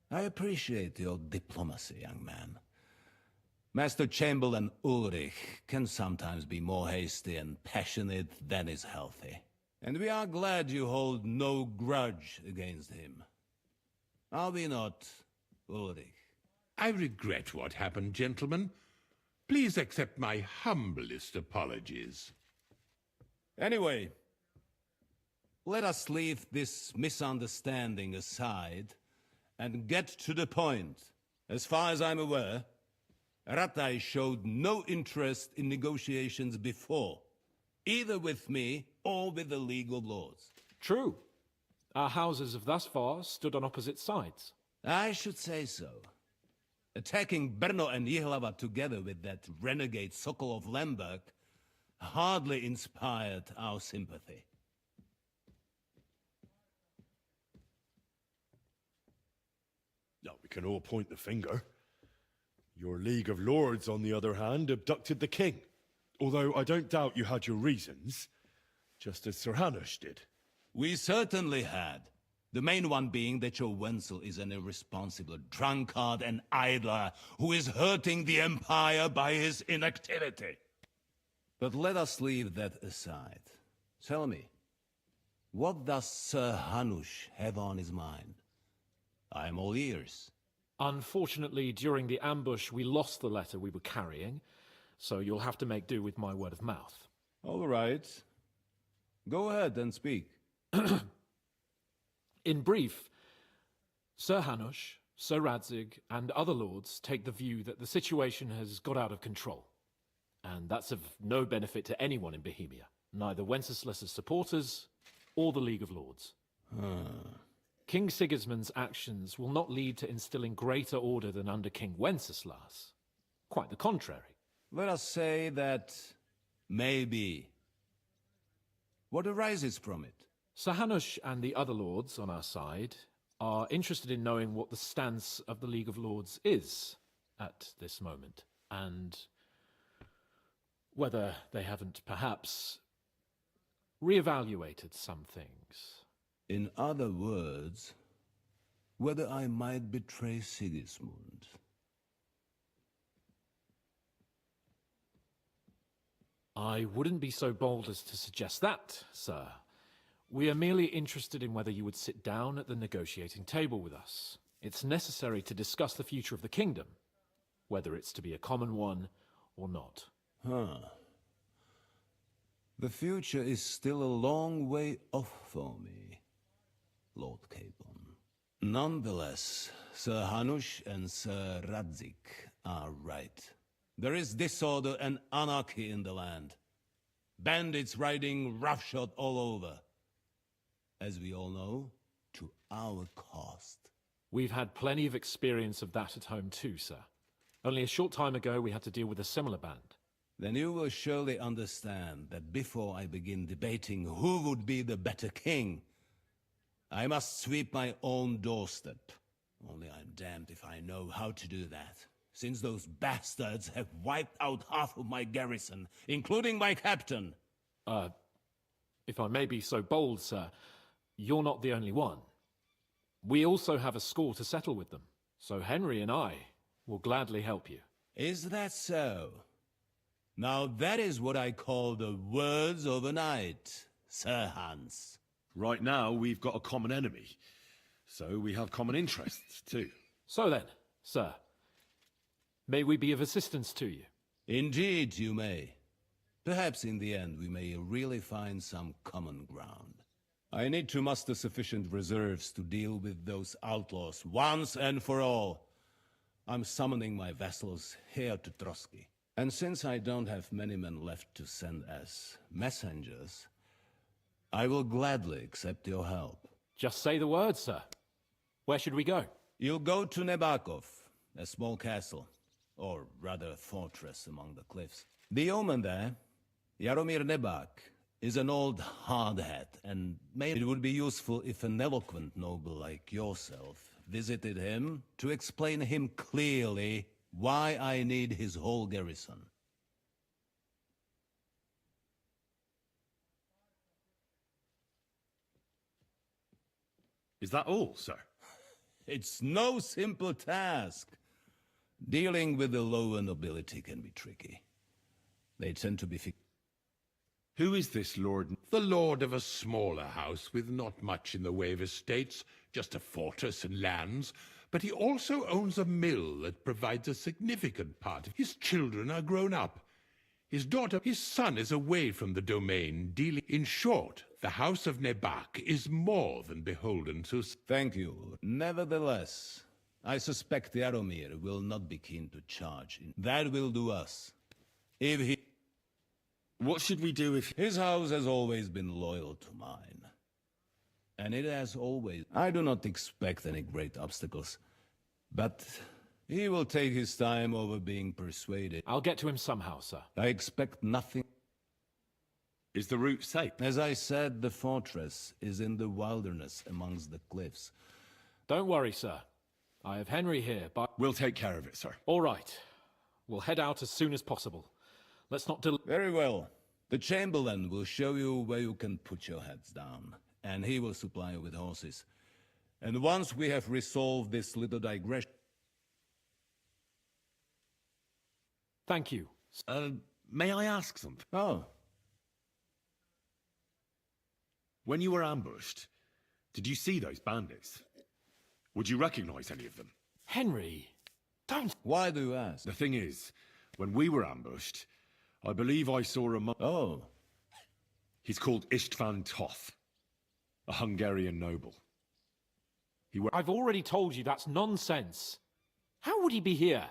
appreciate your diplomacy, young man. Master Chamberlain Ulrich can sometimes be more hasty and passionate than is healthy. And we are glad you hold no grudge against him. Are we not, Ulrich? I regret what happened, gentlemen. Please accept my humblest apologies. Anyway, let us leave this misunderstanding aside and get to the point. As far as I'm aware, Ratai showed no interest in negotiations before, either with me or with the League of Lords. True. Our houses have thus far stood on opposite sides. I should say so. Attacking Brno and Jihlava together with that renegade Sokol of Lemberg hardly inspired our sympathy. No, we can all point the finger. Your League of Lords, on the other hand, abducted the king. Although I don't doubt you had your reasons, just as Sir Hanush did. We certainly had. The main one being that your Wenzel is an irresponsible drunkard and idler who is hurting the Empire by his inactivity. But let us leave that aside. Tell me, what does Sir Hanush have on his mind? I am all ears. Unfortunately, during the ambush, we lost the letter we were carrying, so you'll have to make do with my word of mouth. All right. Go ahead and speak. In brief, Sir Hanush, Sir Radzig, and other lords take the view that the situation has got out of control. And that's of no benefit to anyone in Bohemia, neither Wenceslas's supporters or the League of Lords. King Sigismund's actions will not lead to instilling greater order than under King Wenceslas. Quite the contrary. Let us say that maybe. What arises from it? Sir Hanush and the other lords on our side are interested in knowing what the stance of the League of Lords is at this moment, and whether they haven't perhaps reevaluated some things. In other words, whether I might betray Sigismund. I wouldn't be so bold as to suggest that, sir. We are merely interested in whether you would sit down at the negotiating table with us. It's necessary to discuss the future of the kingdom. whether it's to be a common one or not. Huh. The future is still a long way off for me, Lord Capon. Nonetheless, Sir Hanush and Sir Radzik are right. There is disorder and anarchy in the land. Bandits riding roughshod all over. As we all know, to our cost. We've had plenty of experience of that at home too, sir. Only a short time ago we had to deal with a similar band. Then you will surely understand that before I begin debating who would be the better king, I must sweep my own doorstep. Only I'm damned if I know how to do that, since those bastards have wiped out half of my garrison, including my captain. If I may be so bold, sir, you're not the only one. We also have a score to settle with them, so Henry and I will gladly help you. Is that so? Now that is what I call the words of a knight, Sir Hans. Right now, we've got a common enemy, so we have common interests, too. So then, sir, may we be of assistance to you? Indeed, you may. Perhaps in the end we may really find some common ground. I need to muster sufficient reserves to deal with those outlaws once and for all. I'm summoning my vassals here to Trotsky. And since I don't have many men left to send as messengers, I will gladly accept your help. Just say the word, sir. Where should we go? You'll go to Nebakov, a small castle, or rather a fortress among the cliffs. The yeoman there, Jaromir Nebak, is an old hardhat, and maybe it would be useful if an eloquent noble like yourself visited him to explain him clearly why I need his whole garrison. Is that all, sir? It's no simple task. Dealing with the lower nobility can be tricky. They tend to be... Who is this lord? The lord of a smaller house with not much in the way of estates, just a fortress and lands, but he also owns a mill that provides a significant part. His children are grown up. His son is away from the domain, dealing... In short, the house of Nebak is more than beholden to... Thank you. Nevertheless, I suspect Jaromir will not be keen to charge. That will do us. If he... What should we do if... His house has always been loyal to mine. And it has always... I do not expect any great obstacles. But he will take his time over being persuaded. I'll get to him somehow, sir. I expect nothing. Is the route safe? As I said, the fortress is in the wilderness amongst the cliffs. Don't worry, sir. I have Henry here, but... We'll take care of it, sir. All right. We'll head out as soon as possible. Let's not delay... Very well. The Chamberlain will show you where you can put your heads down, and he will supply you with horses. And once we have resolved this little digression... Thank you. May I ask something? Oh. When you were ambushed, did you see those bandits? Would you recognize any of them? Henry, don't... Why do you ask? The thing is, when we were ambushed, I believe I saw a... Oh. He's called Istvan Toth, a Hungarian noble. I've already told you that's nonsense. How would he be here?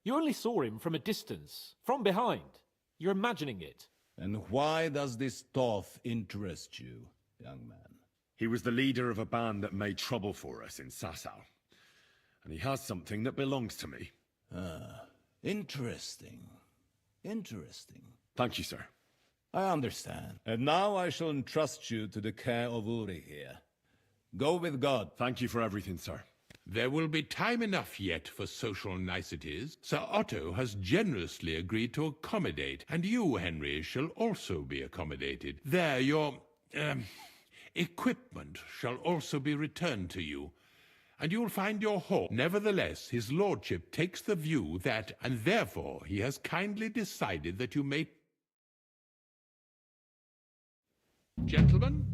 You only saw him from a distance, from behind. You're imagining it. And why does this Toth interest you, young man? He was the leader of a band that made trouble for us in Sasau. And he has something that belongs to me. Ah, interesting. Interesting. Thank you, sir. I understand. And now I shall entrust you to the care of Uri here. Go with God. Thank you for everything, sir. There will be time enough yet for social niceties. Sir Otto has generously agreed to accommodate, and you, Henry, shall also be accommodated. There, your, equipment shall also be returned to you, and you'll find your horse. Nevertheless, his lordship takes the view that, and therefore he has kindly decided that you may... Gentlemen,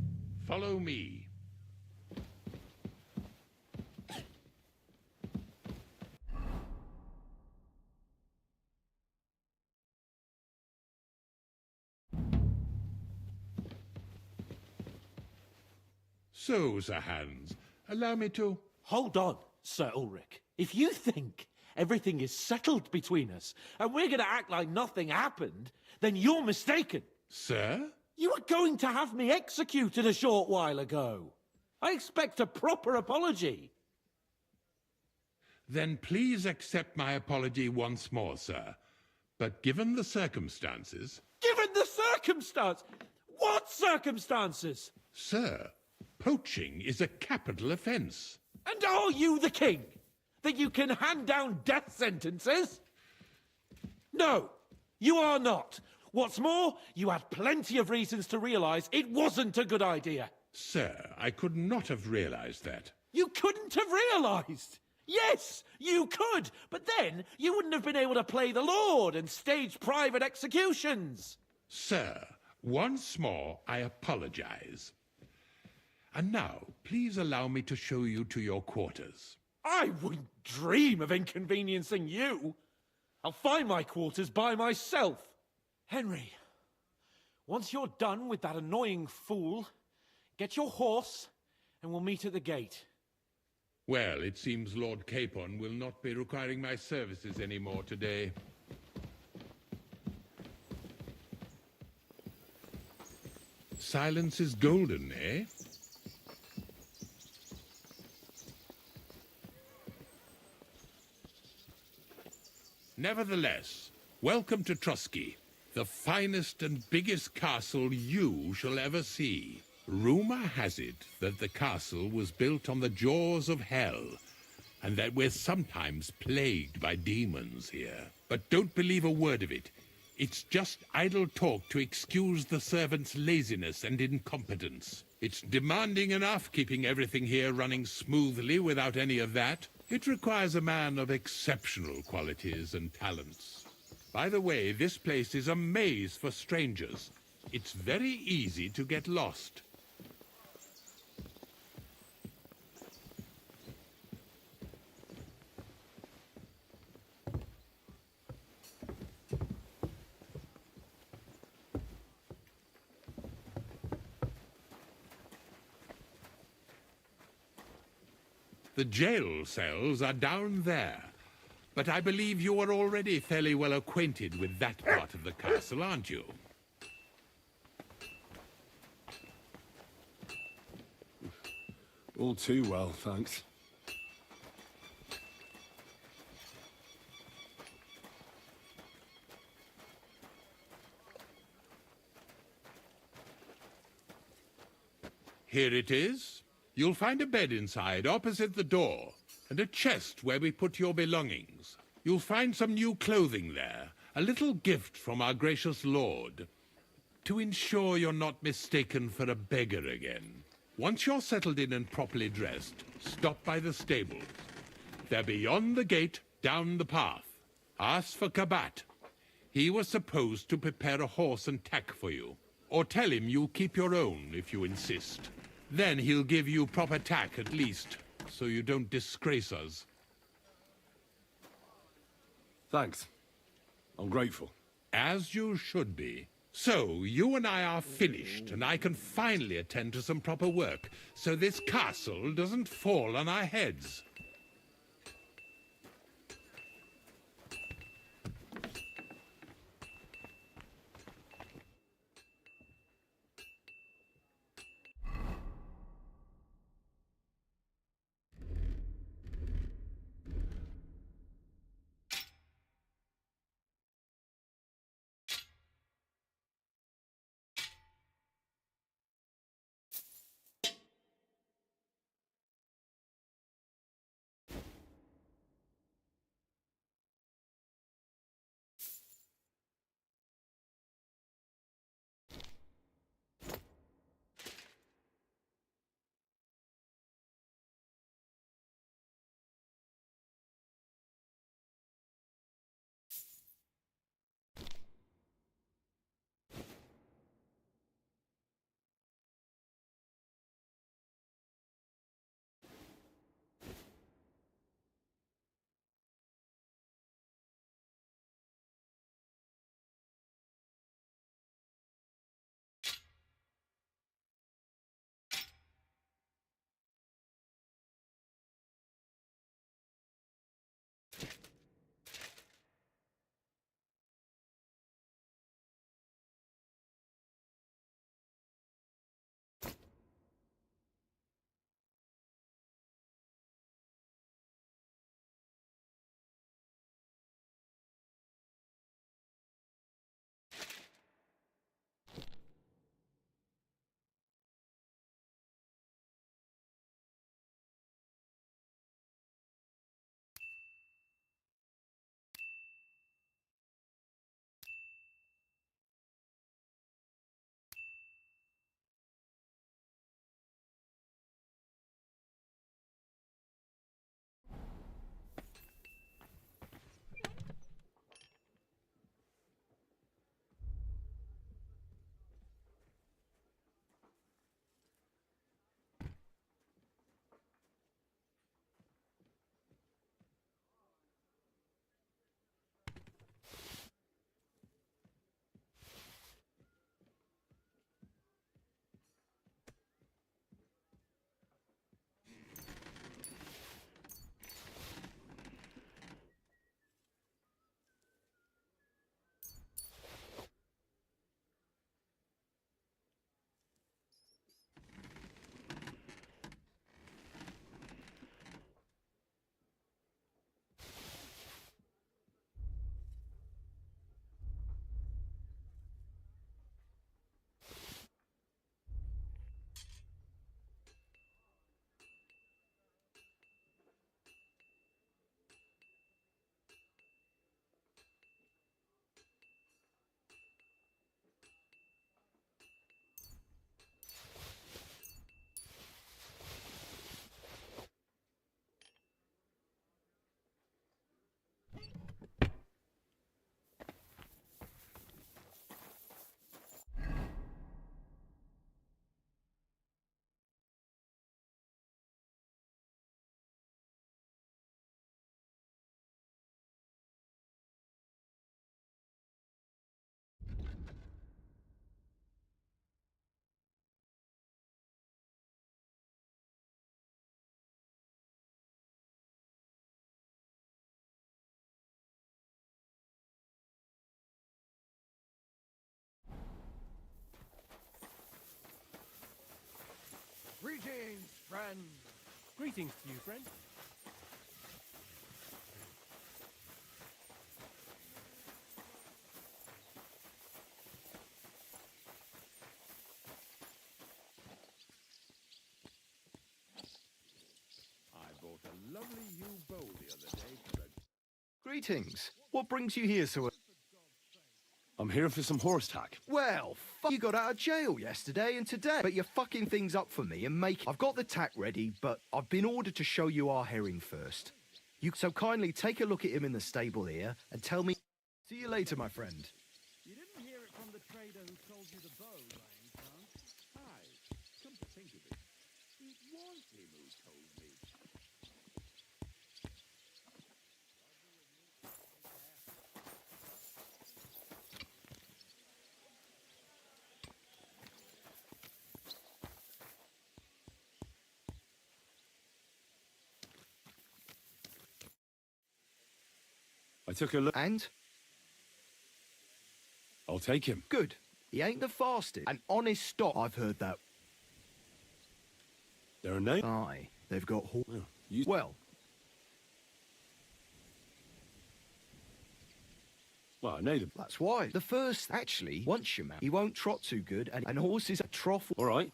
follow me. So, Sir Hans, allow me to... Hold on, Sir Ulrich. If you think everything is settled between us, and we're going to act like nothing happened, then you're mistaken. Sir? You were going to have me executed a short while ago. I expect a proper apology. Then please accept my apology once more, sir. But given the circumstances... Given the circumstance? What circumstances? Sir, poaching is a capital offence. And are you the king? That you can hand down death sentences? No, you are not. What's more, you had plenty of reasons to realise it wasn't a good idea. Sir, I could not have realised that. You couldn't have realised? Yes, you could, but then you wouldn't have been able to play the Lord and stage private executions. Sir, once more I apologise. And now, please allow me to show you to your quarters. I wouldn't dream of inconveniencing you. I'll find my quarters by myself. Henry, once you're done with that annoying fool, get your horse and we'll meet at the gate. Well, it seems Lord Capon will not be requiring my services anymore today. Silence is golden, eh? Nevertheless, welcome to Trusky, the finest and biggest castle you shall ever see. Rumour has it that the castle was built on the jaws of hell, and that we're sometimes plagued by demons here. But don't believe a word of it. It's just idle talk to excuse the servants' laziness and incompetence. It's demanding enough keeping everything here running smoothly without any of that. It requires a man of exceptional qualities and talents. By the way, this place is a maze for strangers. It's very easy to get lost. The jail cells are down there, but I believe you are already fairly well acquainted with that part of the castle, aren't you? All too well, thanks. Here it is. You'll find a bed inside, opposite the door, and a chest where we put your belongings. You'll find some new clothing there, a little gift from our gracious lord, to ensure you're not mistaken for a beggar again. Once you're settled in and properly dressed, stop by the stables. They're beyond the gate, down the path. Ask for Kabat. He was supposed to prepare a horse and tack for you. Or tell him you'll keep your own if you insist. Then he'll give you proper tack at least, so you don't disgrace us. Thanks. I'm grateful. As you should be. So, you and I are finished, and I can finally attend to some proper work, so this castle doesn't fall on our heads. Greetings, friend. Greetings to you, friend. I bought a lovely new bow the other day for a... Greetings. What brings you here so... I'm here for some horse tack. Well, you got out of jail yesterday and today, but you're fucking things up for me and I've got the tack ready, but I've been ordered to show you our herring first. So kindly take a look at him in the stable here and tell me... See you later, my friend. You didn't hear it from the trader who sold you the bow, by any chance? Aye, come to think of it, it was him who told me. I took a look. And? I'll take him. Good. He ain't the fastest. An honest stock, I've heard that. They're a name? Aye, they've got you... Well, I know them. that's why. The first, actually, once you man, he won't trot too good, and horses are trough. All right.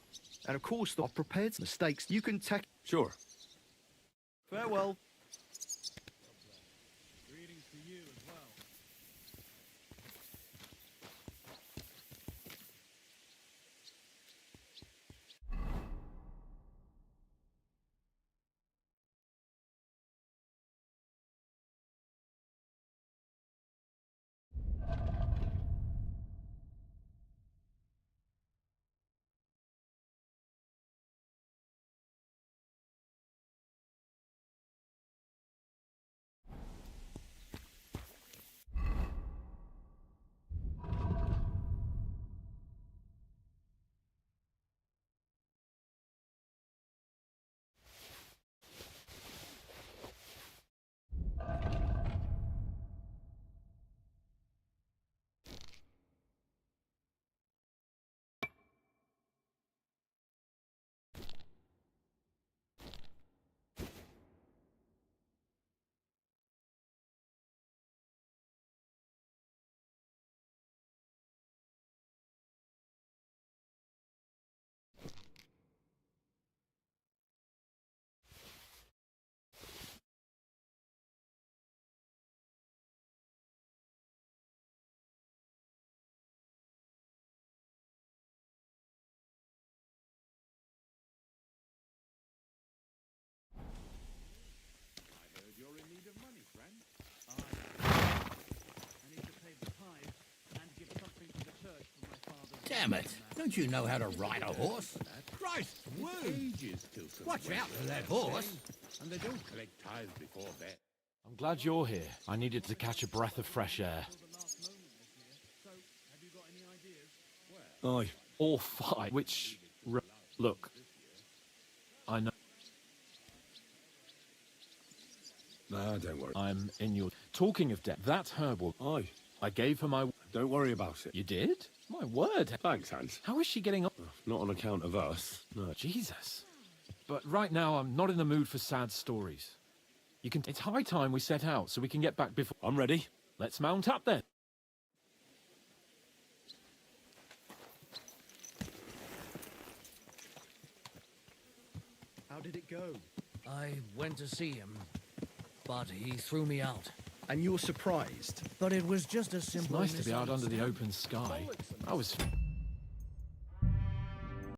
And of course, I've prepared mistakes. You can take. Sure. Farewell. Greetings to you as well. You're in need of money, friend. I need to pay the tithe and give something to the church for my father's... Damn it! Don't you know how to ride a horse? Christ, woo! Ages till some Watch out for that weddings, horse. And they don't collect tithes before that. I'm glad you're here. I needed to catch a breath of fresh air. Aye. Or fight, which... Look. I know... Nah, don't worry. I'm in your... Talking of debt, that herbal... Aye. I gave her my... Don't worry about it. You did? My word. Thanks, Hans. How is she getting on? Not on account of us. No. Jesus. But right now, I'm not in the mood for sad stories. It's high time we set out so we can get back before... I'm ready. Let's mount up then. How did it go? I went to see him, but he threw me out. And you're surprised? But it was just a It's simple nice to be out under the open sky. I was...